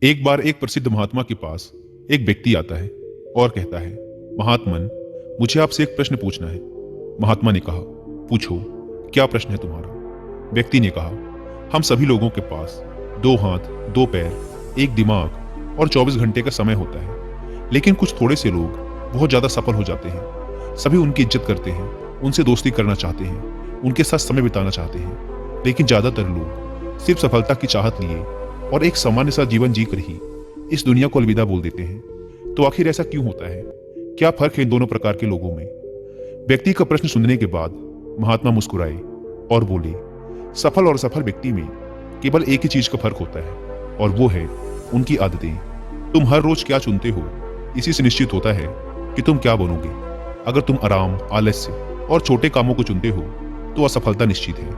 एक बार एक प्रसिद्ध महात्मा के पास एक व्यक्ति आता है और कहता है, महात्मन, मुझे आपसे एक प्रश्न पूछना है। महात्मा ने कहा, पूछो, क्या प्रश्न है तुम्हारा? व्यक्ति ने कहा, हम सभी लोगों के पास 2 हाथ, 2 पैर, एक दिमाग और 24 घंटे का समय होता है, लेकिन कुछ थोड़े से लोग बहुत ज्यादा सफल हो जाते हैं। सभी उनकी इज्जत करते हैं, उनसे दोस्ती करना चाहते हैं, उनके साथ समय बिताना चाहते हैं, लेकिन ज्यादातर लोग सिर्फ सफलता की चाहत लिए और एक सामान्य सा जीवन जीकर ही इस दुनिया को अलविदा बोल देते हैं। तो आखिर ऐसा क्यों होता है? क्या फर्क है इन दोनों प्रकार के लोगों में? व्यक्ति का प्रश्न सुनने के बाद महात्मा मुस्कुराए और बोले, सफल और असफल व्यक्ति में केवल एक ही चीज का फर्क होता है और वो है उनकी आदतें। तुम हर रोज क्या चुनते हो, इसी से निश्चित होता है कि तुम क्या बनोगे। अगर तुम आराम, आलस्य और छोटे कामों को चुनते हो तो असफलता निश्चित है,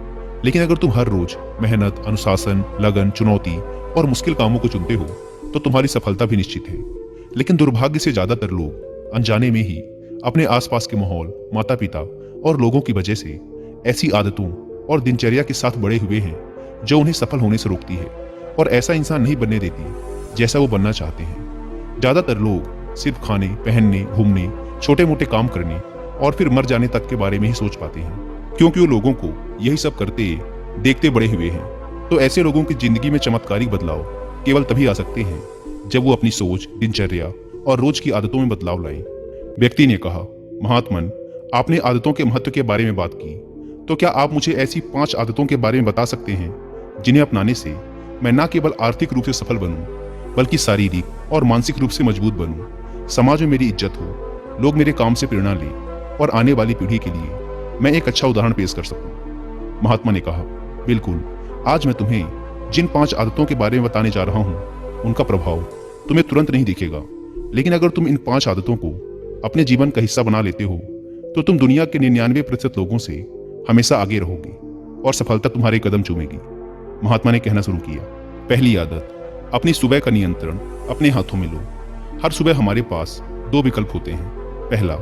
लेकिन अगर तुम हर रोज मेहनत, अनुशासन, लगन, चुनौती और मुश्किल कामों को चुनते हो तो तुम्हारी सफलता भी निश्चित है। लेकिन दुर्भाग्य से ज्यादातर लोग अनजाने में ही अपने आसपास के माहौल, माता पिता और लोगों की वजह से ऐसी आदतों और दिनचर्या के साथ बड़े हुए हैं जो उन्हें सफल होने से रोकती है और ऐसा इंसान नहीं बनने देती जैसा वो बनना चाहते हैं। ज्यादातर लोग सिर्फ खाने, पहनने, घूमने, छोटे मोटे काम करने और फिर मर जाने तक के बारे में ही सोच पाते हैं, क्योंकि वो लोगों को यही सब करते देखते बड़े हुए हैं। तो ऐसे लोगों की जिंदगी में चमत्कारिक बदलाव केवल तभी आ सकते हैं जब वो अपनी सोच, दिनचर्या और रोज की आदतों में बदलाव लाएं। व्यक्ति ने कहा, महात्मन, आपने आदतों के महत्व के बारे में बात की, तो क्या आप मुझे ऐसी 5 आदतों के बारे में बता सकते हैं जिन्हें अपनाने से मैं न केवल आर्थिक रूप से सफल बनूं, बल्कि शारीरिक और मानसिक रूप से मजबूत बनूं, समाज में मेरी इज्जत हो, लोग मेरे काम से प्रेरणा लें और आने वाली पीढ़ी के लिए मैं एक अच्छा उदाहरण पेश कर सकूं? महात्मा ने कहा, बिल्कुल, आज मैं तुम्हें जिन 5 आदतों के बारे में बताने जा रहा हूं, उनका प्रभाव तुम्हें तुरंत नहीं दिखेगा, लेकिन अगर तुम इन 5 आदतों को अपने जीवन का हिस्सा बना लेते हो तो तुम दुनिया के 99% लोगों से हमेशा आगे रहोगे और सफलता तुम्हारे कदम चूमेगी। महात्मा ने कहना शुरू किया, पहली आदत, अपनी सुबह का नियंत्रण अपने हाथों में लो। हर सुबह हमारे पास 2 विकल्प होते हैं। पहला,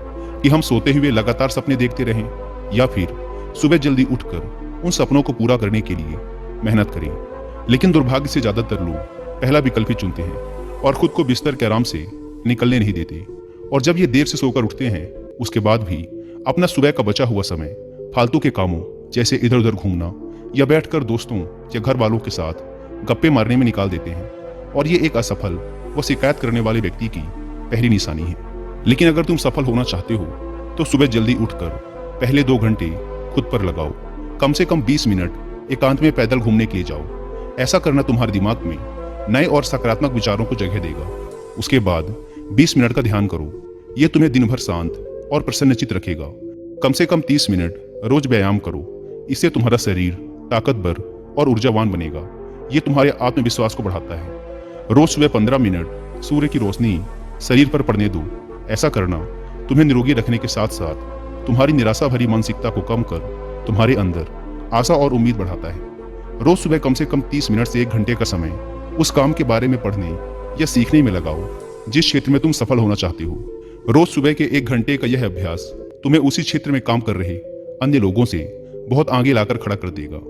कि हम सोते हुए लगातार सपने देखते रहें, या फिर सुबह जल्दी उठकर उन सपनों को पूरा करने के लिए मेहनत करें। लेकिन दुर्भाग्य से ज्यादातर लोग पहला विकल्प ही चुनते हैं और खुद को बिस्तर के आराम से निकलने नहीं देते, और जब ये देर से सोकर उठते हैं उसके बाद भी अपना सुबह का बचा हुआ समय फालतू के कामों जैसे इधर उधर घूमना या बैठकर दोस्तों या घर वालों के साथ गप्पे मारने में निकाल देते हैं, और ये एक असफल व शिकायत करने वाले व्यक्ति की पहली निशानी है। लेकिन अगर तुम सफल होना चाहते हो तो सुबह जल्दी उठकर पहले 2 घंटे खुद पर लगाओ। कम से कम 20 मिनट एकांत में पैदल घूमने के लिए जाओ। ऐसा करना तुम्हारे दिमाग में नए और सकारात्मक विचारों को जगह देगा। उसके बाद 20 मिनट का ध्यान करो। यह तुम्हें दिन भर शांत और प्रसन्नचित रखेगा। कम से कम 30 मिनट रोज व्यायाम करो। इससे तुम्हारा शरीर ताकतवर और ऊर्जावान बनेगा। ये तुम्हारे आत्मविश्वास को बढ़ाता है। रोज सुबह 15 मिनट सूर्य की रोशनी शरीर पर पड़ने दो। ऐसा करना तुम्हें निरोगी रखने के साथ साथ तुम्हारी निराशा भरी मानसिकता को कम कर तुम्हारे अंदर आशा और उम्मीद बढ़ाता है। रोज सुबह कम से कम 30 मिनट से 1 घंटे का समय उस काम के बारे में पढ़ने या सीखने में लगाओ जिस क्षेत्र में तुम सफल होना चाहते हो। रोज सुबह के 1 घंटे का यह अभ्यास तुम्हें उसी क्षेत्र में काम कर रहे अन्य लोगों से बहुत आगे लाकर खड़ा कर देगा।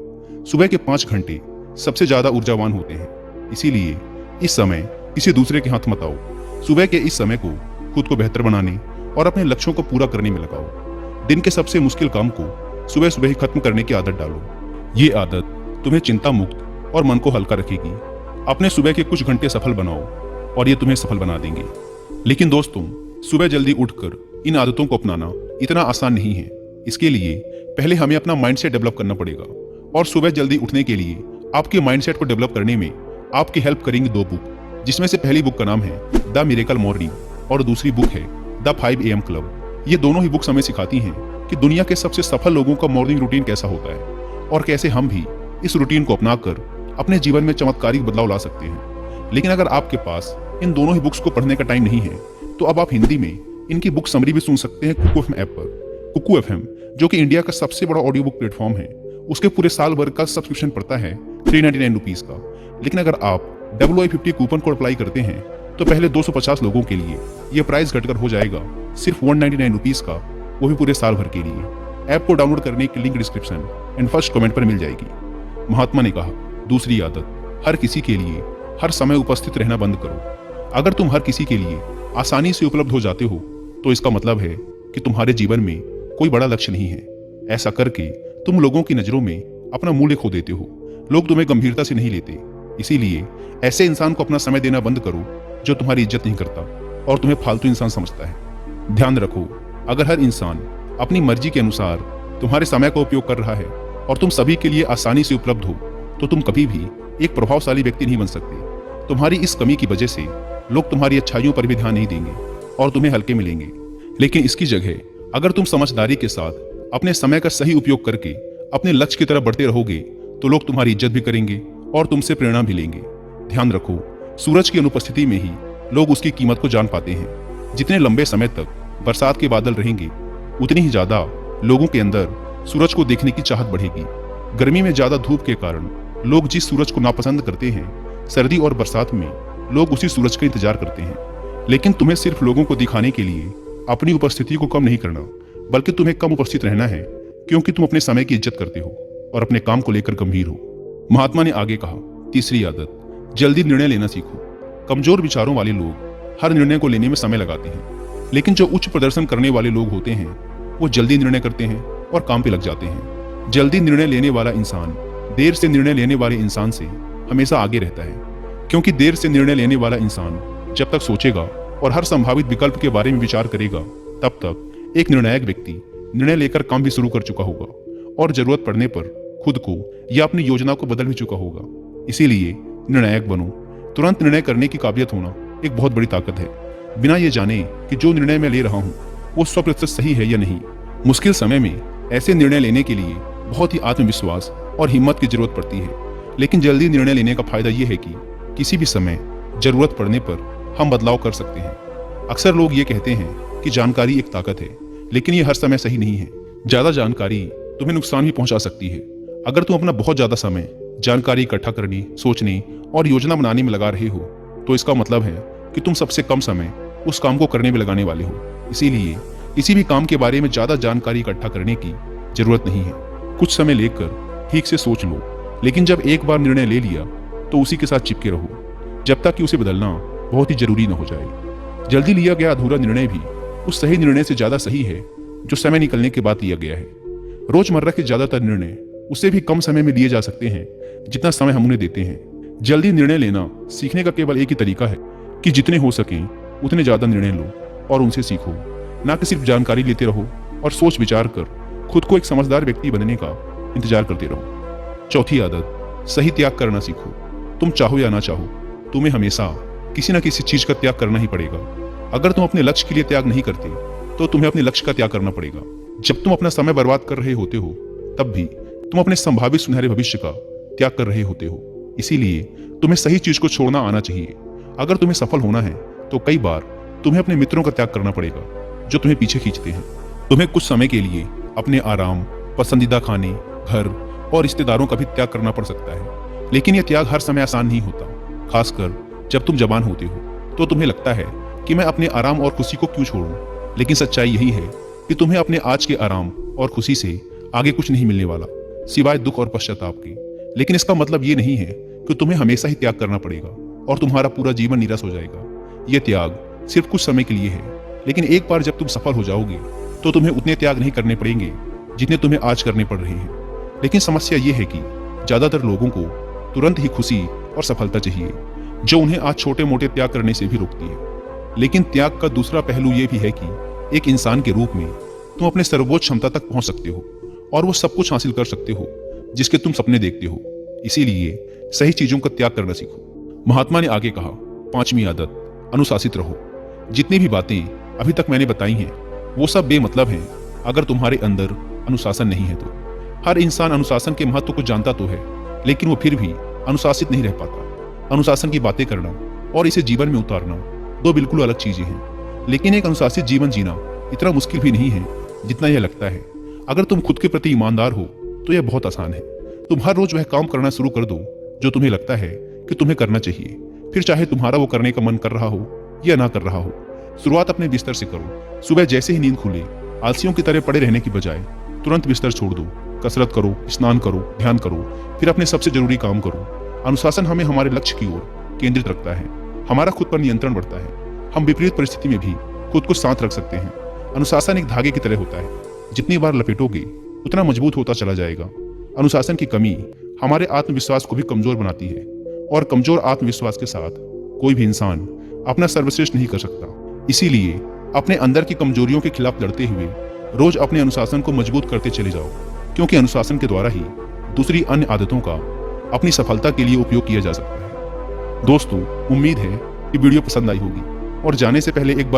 सुबह के 5 घंटे सबसे ज्यादा ऊर्जावान होते हैं, इसीलिए इस समय किसी दूसरे के हाथ मत आओ। सुबह के इस समय को खुद को बेहतर बनाने और अपने लक्ष्यों को पूरा करने में लगाओ। दिन के सबसे मुश्किल काम को सुबह सुबह ही खत्म करने की आदत डालो। ये आदत तुम्हें चिंता मुक्त और मन को हल्का रखेगी। अपने सुबह के कुछ घंटे सफल बनाओ और ये तुम्हें सफल बना देंगे। लेकिन दोस्तों, सुबह जल्दी उठकर इन आदतों को अपनाना इतना आसान नहीं है। इसके लिए पहले हमें अपना माइंडसेट डेवलप करना पड़ेगा, और सुबह जल्दी उठने के लिए आपके माइंडसेट को डेवलप करने में आपकी हेल्प करेंगी 2 बुक, जिसमें से पहली बुक का नाम है द मिरेकल मॉर्निंग और दूसरी बुक है द 5 AM क्लब। ये दोनों ही बुक्स हमें सिखाती हैं कि दुनिया के सबसे सफल लोगों का मॉर्निंग रूटीन कैसा होता है और कैसे हम भी इस रूटीन को अपनाकर अपने जीवन में चमत्कारिक बदलाव ला सकते हैं। लेकिन अगर आपके पास इन दोनों ही बुक्स को पढ़ने का टाइम नहीं है तो अब आप हिंदी में इनकी बुक समरी भी सुन सकते हैं कुकू FM ऐप पर। कुकू FM, जो कि इंडिया का सबसे बड़ा ऑडियो बुक प्लेटफॉर्म है, उसके पूरे साल भर का सब्सक्रिप्शन पड़ता है 399 रुपीज का। लेकिन अगर आप WI50 कूपन कोड अप्लाई करते हैं तो पहले 250 लोगों के लिए यह प्राइस घटकर हो जाएगा सिर्फ 199 रुपीज का, वो भी पूरे साल भर के लिए। ऐप को डाउनलोड करने की link description and first comment पर मिल जाएगी। महात्मा ने कहा, दूसरी आदत, हर किसी के लिए हर समय उपस्थित रहना बंद करो। अगर तुम हर किसी के लिए आसानी से उपलब्ध हो जाते हो तो इसका मतलब है कि तुम्हारे जीवन में कोई बड़ा लक्ष्य नहीं है। ऐसा करके तुम लोगों की नजरों में अपना मूल्य खो देते हो। लोग तुम्हें गंभीरता से नहीं लेते। इसीलिए ऐसे इंसान को अपना समय देना बंद करो जो तुम्हारी इज्जत नहीं करता और तुम्हें फालतू इंसान समझता है। ध्यान रखो, अगर हर इंसान अपनी मर्जी के अनुसार तुम्हारे समय का उपयोग कर रहा है और तुम सभी के लिए आसानी से उपलब्ध हो तो तुम कभी भी एक प्रभावशाली व्यक्ति नहीं बन सकते। तुम्हारी इस कमी की वजह से लोग तुम्हारी अच्छाइयों पर भी ध्यान नहीं देंगे और तुम्हें हल्के मिलेंगे। लेकिन इसकी जगह अगर तुम समझदारी के साथ अपने समय का सही उपयोग करके अपने लक्ष्य की तरफ बढ़ते रहोगे तो लोग तुम्हारी इज्जत भी करेंगे और तुमसे प्रेरणा भी लेंगे। ध्यान रखो, सूरज की अनुपस्थिति में ही लोग उसकी कीमत को जान पाते हैं। जितने लंबे समय तक बरसात के बादल रहेंगे उतनी ही ज्यादा लोगों के अंदर सूरज को देखने की चाहत बढ़ेगी। गर्मी में ज्यादा धूप के कारण लोग जिस सूरज को नापसंद करते हैं, सर्दी और बरसात में लोग उसी सूरज का इंतजार करते हैं। लेकिन तुम्हें सिर्फ लोगों को दिखाने के लिए अपनी उपस्थिति को कम नहीं करना, बल्कि तुम्हें कम उपस्थित रहना है, क्योंकि तुम अपने समय की इज्जत करते हो और अपने काम को लेकर गंभीर हो। महात्मा ने आगे कहा, तीसरी आदत, जल्दी निर्णय लेना सीखो। कमजोर विचारों वाले लोग हर निर्णय को लेने में समय लगाते हैं, लेकिन जो उच्च प्रदर्शन करने वाले लोग होते हैं वो जल्दी निर्णय करते हैं और काम पे लग जाते हैं। जल्दी निर्णय लेने वाला इंसान देर से निर्णय लेने वाले इंसान से हमेशा आगे रहता है, क्योंकि देर से निर्णय लेने वाला इंसान जब तक सोचेगा और हर संभावित विकल्प के बारे में विचार करेगा तब तक एक निर्णायक व्यक्ति निर्णय लेकर काम भी शुरू कर चुका होगा और जरूरत पड़ने पर खुद को या अपनी योजना को बदल भी चुका होगा। इसीलिए निर्णायक बनो। तुरंत निर्णय करने की काबिलियत होना एक बहुत बड़ी ताकत है, बिना ये जाने कि जो निर्णय मैं ले रहा हूँ वो 100% सही है या नहीं। मुश्किल समय में ऐसे निर्णय लेने के लिए बहुत ही आत्मविश्वास और हिम्मत की जरूरत पड़ती है, लेकिन जल्दी निर्णय लेने का फायदा यह है कि किसी भी समय जरूरत पड़ने पर हम बदलाव कर सकते हैं। अक्सर लोग ये कहते हैं कि जानकारी एक ताकत है, लेकिन ये हर समय सही नहीं है। ज्यादा जानकारी तुम्हें नुकसान भी पहुंचा सकती है। अगर तुम अपना बहुत ज्यादा समय जानकारी इकट्ठा करने, सोचने और योजना बनाने में लगा रहे हो तो इसका मतलब है कि तुम सबसे कम समय उस काम को करने में लगाने वाले हो। इसीलिए किसी भी काम के बारे में ज्यादा जानकारी इकट्ठा करने की जरूरत नहीं है। कुछ समय लेकर ठीक से सोच लो, लेकिन जब एक बार निर्णय ले लिया तो उसी के साथ चिपके रहो जब तक कि उसे बदलना बहुत ही जरूरी न हो जाए। जल्दी लिया गया अधूरा निर्णय भी उस सही निर्णय से ज्यादा सही है जो समय निकलने के बाद लिया गया है। रोजमर्रा के ज्यादातर निर्णय उससे भी कम समय में लिए जा सकते हैं जितना समय हम उन्हें देते हैं। जल्दी निर्णय लेना सीखने का केवल एक ही तरीका है कि जितने हो सके उतने ज्यादा निर्णय लो और उनसे सीखो, ना कि सिर्फ जानकारी लेते रहो और सोच विचार कर खुद को एक समझदार व्यक्ति बनने का इंतजार करते रहो। चौथी आदत, सही त्याग करना सीखो। तुम चाहो या ना चाहो तुम्हें हमेशा किसी न किसी चीज का त्याग करना ही पड़ेगा। अगर तुम अपने लक्ष्य के लिए त्याग नहीं करते तो तुम्हें अपने लक्ष्य का त्याग करना पड़ेगा। जब तुम अपना समय बर्बाद कर रहे होते हो तब भी तुम अपने संभावित सुनहरे भविष्य का त्याग कर रहे होते हो। इसीलिए तुम्हें सही चीज को छोड़ना आना चाहिए। अगर तुम्हें सफल होना है तो कई बार तुम्हें अपने मित्रों का त्याग करना पड़ेगा जो तुम्हें पीछे खींचते हैं। तुम्हें कुछ समय के लिए अपने आराम, पसंदीदा खाने, घर और रिश्तेदारों का भी त्याग करना पड़ सकता है, लेकिन यह त्याग हर समय आसान नहीं होता। खासकर जब तुम जवान होते हो तो तुम्हें लगता है कि मैं अपने आराम और खुशी को क्यों छोड़ूं, लेकिन सच्चाई यही है कि तुम्हें अपने आज के आराम और खुशी से आगे कुछ नहीं मिलने वाला सिवाय दुख और पश्चाताप के। लेकिन इसका मतलब ये नहीं है कि तुम्हें हमेशा ही त्याग करना पड़ेगा और तुम्हारा पूरा जीवन निराश हो जाएगा। यह त्याग सिर्फ कुछ समय के लिए है, लेकिन एक बार जब तुम सफल हो जाओगे तो तुम्हें उतने त्याग नहीं करने पड़ेंगे जितने तुम्हें आज करने पड़ रहे हैं। लेकिन समस्या यह है कि ज्यादातर लोगों को तुरंत ही खुशी और सफलता चाहिए, जो उन्हें आज छोटे मोटे त्याग करने से भी रोकती है। लेकिन त्याग का दूसरा पहलू यह भी है कि एक इंसान के रूप में तुम अपने सर्वोच्च क्षमता तक पहुंच सकते हो और वो सब कुछ हासिल कर सकते हो जिसके तुम सपने देखते हो। इसीलिए सही चीजों का त्याग करना सीखो। महात्मा ने आगे कहा, पांचवी आदत, अनुशासित रहो। जितनी भी बातें अभी तक मैंने बताई हैं वो सब बेमतलब हैं अगर तुम्हारे अंदर अनुशासन नहीं है तो। हर इंसान अनुशासन के महत्व को जानता तो है, लेकिन वो फिर भी अनुशासित नहीं रह पाता। अनुशासन की बातें करना और इसे जीवन में उतारना दो बिल्कुल अलग चीजें हैं। लेकिन एक अनुशासित जीवन जीना इतना मुश्किल भी नहीं है जितना यह लगता है। अगर तुम खुद के प्रति ईमानदार हो तो यह बहुत आसान है। तुम हर रोज वह काम करना शुरू कर दो जो तुम्हें लगता है कि तुम्हें करना चाहिए, फिर चाहे तुम्हारा वो करने का मन कर रहा हो या ना कर रहा हो। शुरुआत अपने बिस्तर से करो। सुबह जैसे ही नींद खुले आलसियों की तरह पड़े रहने की बजाय तुरंत बिस्तर छोड़ दो। कसरत करो, स्नान करो, ध्यान करो, फिर अपने सबसे जरूरी काम करो। अनुशासन हमें हमारे लक्ष्य की ओर केंद्रित रखता है। हमारा खुद पर नियंत्रण बढ़ता है। हम विपरीत परिस्थिति में भी खुद को शांत रख सकते हैं। अनुशासन एक धागे की तरह होता है, जितनी बार लपेटोगे उतना मजबूत होता चला जाएगा। अनुशासन की कमी हमारे आत्मविश्वास को भी कमजोर बनाती है, और कमजोर आत्मविश्वास के साथ कोई भी इंसान अपना सर्वश्रेष्ठ नहीं कर सकता। इसीलिए अपने अंदर की कमजोरियों के खिलाफ लड़ते हुए रोज अपने अनुशासन को मजबूत करते चले जाओ, क्योंकि अनुशासन के द्वारा ही दूसरी अन्य आदतों का अपनी सफलता के लिए उपयोग किया जा सकता है। दोस्तों, उम्मीद है कि वीडियो पसंद आई होगी, और जाने से पहले एक बार